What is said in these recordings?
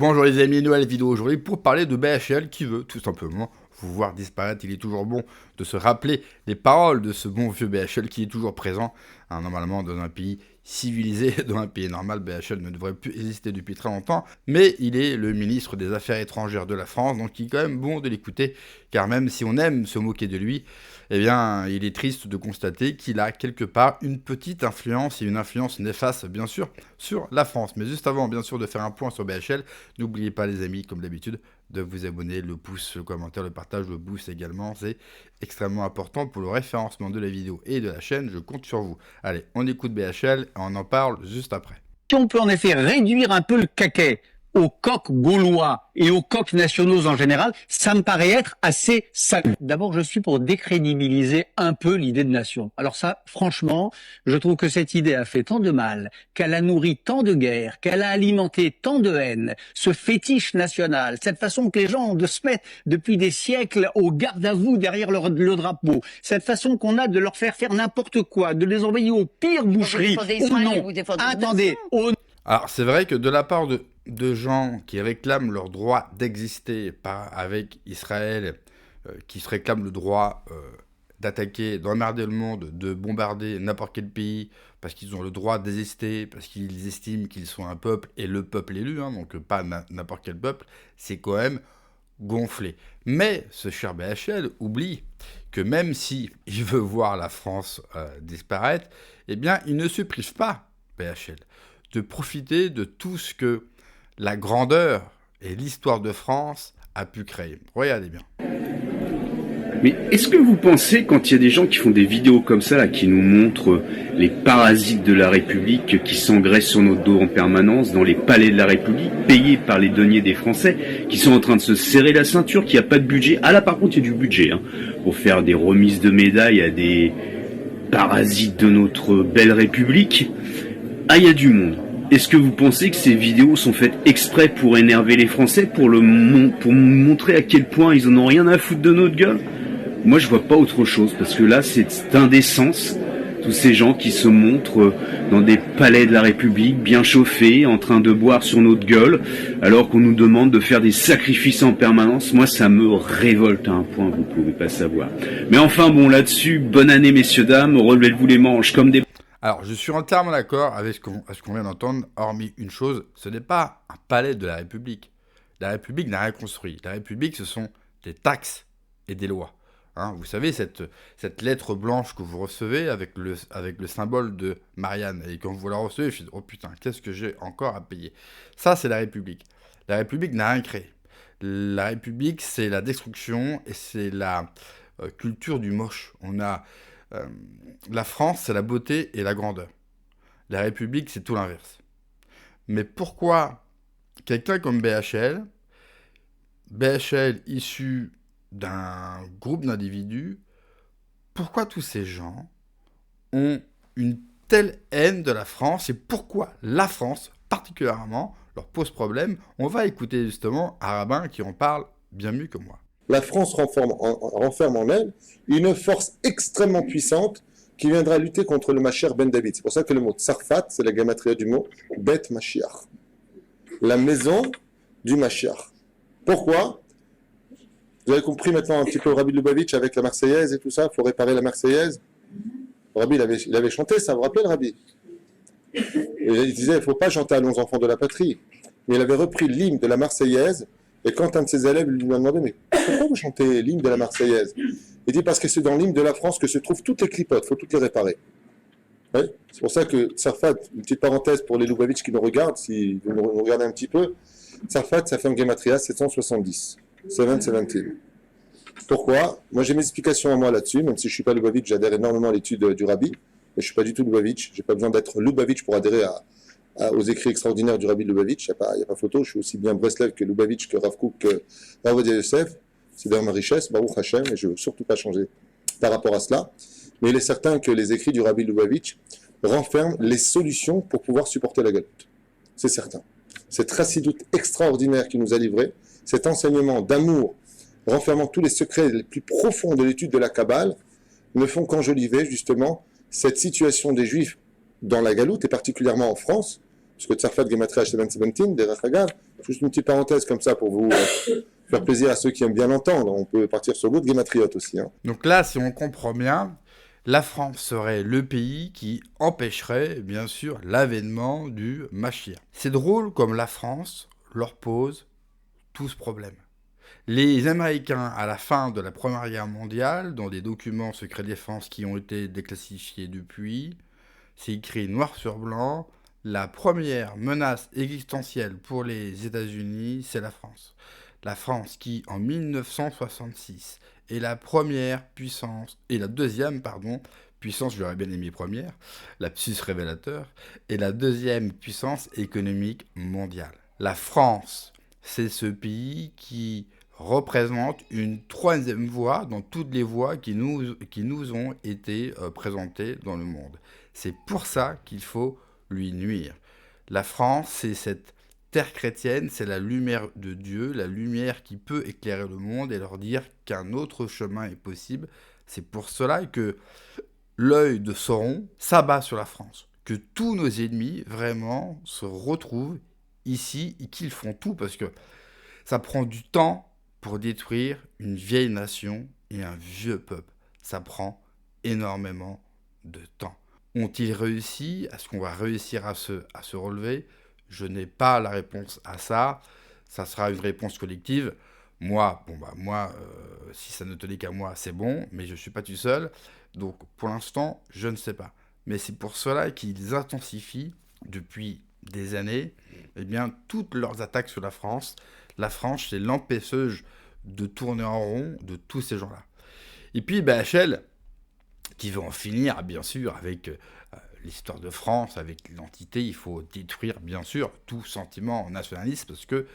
Bonjour les amis, nouvelle vidéo aujourd'hui pour parler de BHL qui veut tout simplement vous voir disparaître. Il est toujours bon de se rappeler les paroles de ce bon vieux BHL qui est toujours présent. Normalement dans un pays civilisé, dans un pays normal, BHL ne devrait plus exister depuis très longtemps. Mais il est le ministre des Affaires étrangères de la France, donc il est quand même bon de l'écouter. Car même si on aime se moquer de lui, eh bien il est triste de constater qu'il a quelque part une petite influence et une influence néfaste bien sûr sur la France. Mais juste avant bien sûr de faire un point sur BHL, n'oubliez pas les amis, comme d'habitude, de vous abonner, le pouce, le commentaire, le partage, le boost également. C'est extrêmement important pour le référencement de la vidéo et de la chaîne. Je compte sur vous. Allez, on écoute BHL et on en parle juste après. On peut en effet réduire un peu le caquet aux coqs gaulois et aux coqs nationaux en général, ça me paraît être assez salut. D'abord, je suis pour décrédibiliser un peu l'idée de nation. Alors ça, franchement, je trouve que cette idée a fait tant de mal, qu'elle a nourri tant de guerres, qu'elle a alimenté tant de haine, ce fétiche national, cette façon que les gens ont de se mettre depuis des siècles au garde à vous derrière le drapeau, cette façon qu'on a de leur faire n'importe quoi, de les envoyer aux pires boucheries, au nom, attendez, au Alors, c'est vrai que de la part de gens qui réclament leur droit d'exister avec Israël, qui se réclament le droit d'attaquer, d'emmerder le monde, de bombarder n'importe quel pays, parce qu'ils ont le droit d'exister, parce qu'ils estiment qu'ils sont un peuple, et le peuple élu, hein, donc pas n'importe quel peuple, c'est quand même gonflé. Mais ce cher BHL oublie que même si il veut voir la France disparaître, eh bien, il ne se prive pas, BHL, de profiter de tout ce que la grandeur et l'histoire de France a pu créer. Regardez bien. Mais est-ce que vous pensez, quand il y a des gens qui font des vidéos comme ça, là, qui nous montrent les parasites de la République qui s'engraissent sur notre dos en permanence dans les palais de la République, payés par les deniers des Français, qui sont en train de se serrer la ceinture, qu'il n'y a pas de budget. Ah là, par contre, il y a du budget, hein, pour faire des remises de médailles à des parasites de notre belle République. Ah, il y a du monde. Est-ce que vous pensez que ces vidéos sont faites exprès pour énerver les Français, pour montrer à quel point ils en ont rien à foutre de notre gueule? Moi, je vois pas autre chose, parce que là, c'est indécence. Tous ces gens qui se montrent dans des palais de la République, bien chauffés, en train de boire sur notre gueule, alors qu'on nous demande de faire des sacrifices en permanence. Moi, ça me révolte à un point, vous pouvez pas savoir. Mais enfin, bon, là-dessus, bonne année, messieurs, dames, relevez-vous les manches comme des... Alors, je suis entièrement d'accord avec ce qu'on vient d'entendre, hormis une chose, ce n'est pas un palais de la République. La République n'a rien construit. La République, ce sont des taxes et des lois. Hein, vous savez, cette lettre blanche que vous recevez avec le symbole de Marianne, et quand vous la recevez, je dis, oh putain, qu'est-ce que j'ai encore à payer? Ça, c'est la République. La République n'a rien créé. La République, c'est la destruction et c'est la culture du moche. La France, c'est la beauté et la grandeur. La République, c'est tout l'inverse. Mais pourquoi quelqu'un comme BHL issu d'un groupe d'individus, pourquoi tous ces gens ont une telle haine de la France et pourquoi la France, particulièrement, leur pose problème? On va écouter justement un rabbin qui en parle bien mieux que moi. La France renferme en elle une force extrêmement puissante qui viendra lutter contre le Mashiach ben David. C'est pour ça que le mot Tsarfat, c'est la gematria du mot Bet Mashiach. La maison du Mashiach. Pourquoi? Vous avez compris maintenant un petit peu Rabbi Lubavitch avec la Marseillaise et tout ça, il faut réparer la Marseillaise. Le Rabbi, il avait chanté ça, vous vous rappelez le Rabbi? Il disait, il ne faut pas chanter Allons enfants de la patrie. Mais il avait repris l'hymne de la Marseillaise. Et quand un de ses élèves lui a demandé, mais pourquoi vous chantez l'hymne de la Marseillaise? Il dit, parce que c'est dans l'hymne de la France que se trouvent toutes les clipotes, il faut toutes les réparer. Ouais, c'est pour ça que Tsarfat, une petite parenthèse pour les Lubavitch qui nous regardent, si vous nous regardez un petit peu, Tsarfat, ça fait un gematria 770. 717. Pourquoi? Moi j'ai mes explications à moi là-dessus, même si je ne suis pas Lubavitch, j'adhère énormément à l'étude du Rabbi, mais je ne suis pas du tout Lubavitch, je n'ai pas besoin d'être Lubavitch pour adhérer aux écrits extraordinaires du Rabbi Lubavitch, il n'y a pas photo, je suis aussi bien Breslev que Lubavitch, que Rav Kook, que Rav Ovadia Yosef, c'est d'ailleurs ma richesse, Baruch Hashem, et je ne veux surtout pas changer par rapport à cela, mais il est certain que les écrits du Rabbi Lubavitch renferment les solutions pour pouvoir supporter la galoute, c'est certain. Cette chassidoute extraordinaire qui nous a livré, cet enseignement d'amour renfermant tous les secrets les plus profonds de l'étude de la Kabbale, ne font qu'enjoliver justement cette situation des Juifs dans la galoute, et particulièrement en France, puisque Tsarfat Gematria H717, des Rachagav, juste une petite parenthèse comme ça pour vous faire plaisir à ceux qui aiment bien l'entendre. On peut partir sur d'autres Gematriotes aussi. Hein. Donc là, si on comprend bien, la France serait le pays qui empêcherait, bien sûr, l'avènement du Mashiach. C'est drôle comme la France leur pose tout ce problème. Les Américains, à la fin de la Première Guerre mondiale, dans des documents secret défense qui ont été déclassifiés depuis, c'est écrit noir sur blanc, la première menace existentielle pour les États-Unis, c'est la France. La France qui, en 1966, est la première puissance, et la deuxième, puissance, j'aurais bien aimé première, lapsus révélateur, et la deuxième puissance économique mondiale. La France, c'est ce pays qui représente une troisième voie dans toutes les voies qui nous ont été présentées dans le monde. C'est pour ça qu'il faut lui nuire. La France, c'est cette terre chrétienne, c'est la lumière de Dieu, la lumière qui peut éclairer le monde et leur dire qu'un autre chemin est possible. C'est pour cela que l'œil de Sauron s'abat sur la France, que tous nos ennemis vraiment se retrouvent ici et qu'ils font tout parce que ça prend du temps pour détruire une vieille nation et un vieux peuple. Ça prend énormément de temps. Ont-ils réussi? Est-ce qu'on va réussir à se relever? Je n'ai pas la réponse à ça. Ça sera une réponse collective. Moi, si ça ne tenait qu'à moi, c'est bon, mais je ne suis pas tout seul. Donc, pour l'instant, je ne sais pas. Mais c'est pour cela qu'ils intensifient depuis des années, toutes leurs attaques sur la France. La France, c'est l'empêcheuse de tourner en rond de tous ces gens-là. Et puis, BHL, qui veut en finir, bien sûr, avec l'histoire de France, avec l'identité, il faut détruire, bien sûr, tout sentiment nationaliste, parce que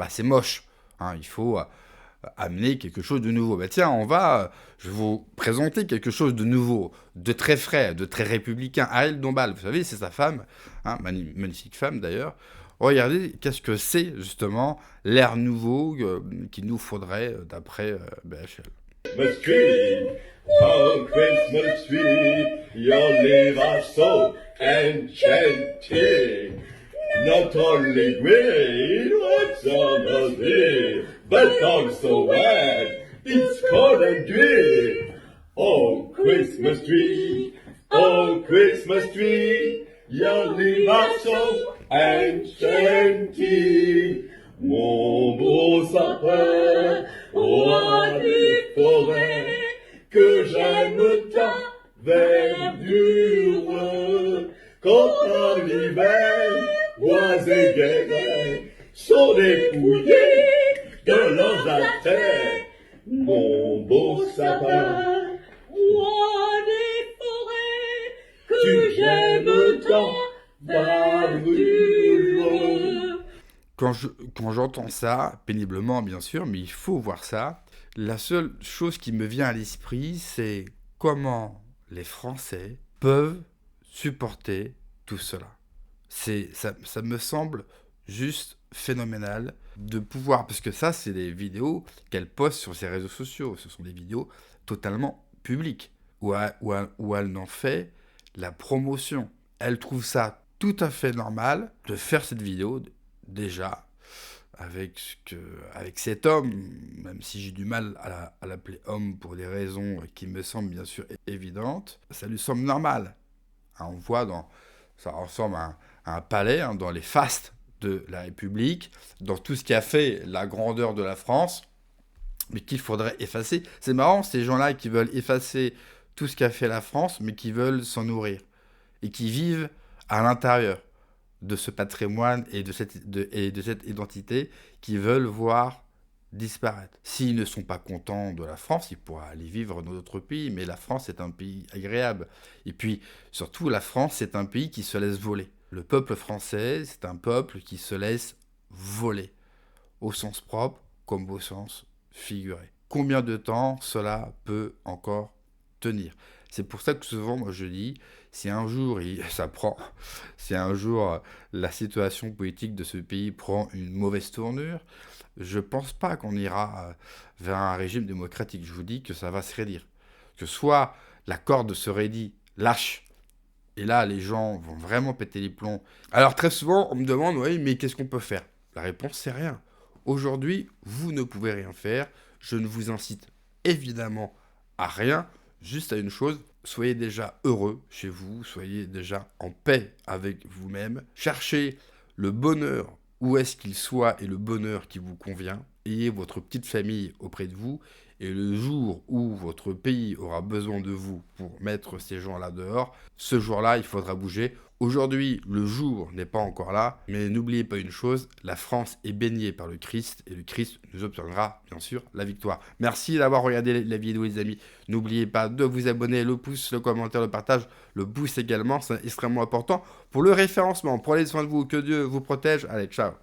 c'est moche. Hein, il faut amener quelque chose de nouveau. Je vais vous présenter quelque chose de nouveau, de très frais, de très républicain. Ariel Dombal, vous savez, c'est sa femme, magnifique femme d'ailleurs. Regardez, qu'est-ce que c'est justement l'ère nouveau qu'il nous faudrait d'après BHL. Christmas tree, oh Christmas tree, your leaves are so enchanting. Not only green, what summer's here, but also wet, it's cold and dreary. Oh Christmas tree, your leaves are so enchanting. Mon beau sapin, roi des forêts, que j'aime ta verdure. Quand par l'hiver, bois et guéret sont dépouillés de leurs artères. Mon beau sapin, roi des forêts, que j'aime ta verdure. Quand j'entends ça, péniblement bien sûr, mais il faut voir ça, la seule chose qui me vient à l'esprit, c'est comment les Français peuvent supporter tout cela. Ça me semble juste phénoménal de pouvoir, parce que ça, c'est des vidéos qu'elle poste sur ses réseaux sociaux, ce sont des vidéos totalement publiques, où elle en fait la promotion. Elle trouve ça tout à fait normal de faire cette vidéo, déjà, avec cet homme, même si j'ai du mal à l'appeler homme pour des raisons qui me semblent bien sûr évidentes, ça lui semble normal. Hein, on voit ça ressemble à un palais, dans les fastes de la République, dans tout ce qui a fait la grandeur de la France, mais qu'il faudrait effacer. C'est marrant, ces gens-là qui veulent effacer tout ce qu'a fait la France, mais qui veulent s'en nourrir, et qui vivent à l'intérieur de ce patrimoine et de cette identité qu'ils veulent voir disparaître. S'ils ne sont pas contents de la France, ils pourraient aller vivre dans d'autres pays, mais la France est un pays agréable. Et puis, surtout, la France, c'est un pays qui se laisse voler. Le peuple français, c'est un peuple qui se laisse voler, au sens propre comme au sens figuré. Combien de temps cela peut encore tenir? C'est pour ça que souvent, moi, je dis, si un jour la situation politique de ce pays prend une mauvaise tournure, je ne pense pas qu'on ira vers un régime démocratique. Je vous dis que ça va se raidir. Que soit la corde se raidit, lâche, Et là, les gens vont vraiment péter les plombs. Alors très souvent, on me demande, oui, mais qu'est-ce qu'on peut faire? La réponse, c'est rien. Aujourd'hui, vous ne pouvez rien faire. Je ne vous incite évidemment à rien, juste à une chose. Soyez déjà heureux chez vous, soyez déjà en paix avec vous-même. Cherchez le bonheur où est-ce qu'il soit et le bonheur qui vous convient. Ayez votre petite famille auprès de vous. Et le jour où votre pays aura besoin de vous pour mettre ces gens-là dehors, ce jour-là, il faudra bouger. Aujourd'hui, le jour n'est pas encore là, mais n'oubliez pas une chose, la France est baignée par le Christ, et le Christ nous obtiendra, bien sûr, la victoire. Merci d'avoir regardé la vidéo, les amis. N'oubliez pas de vous abonner, le pouce, le commentaire, le partage, le pouce également, c'est extrêmement important pour le référencement. Prenez soin de vous, que Dieu vous protège. Allez, ciao.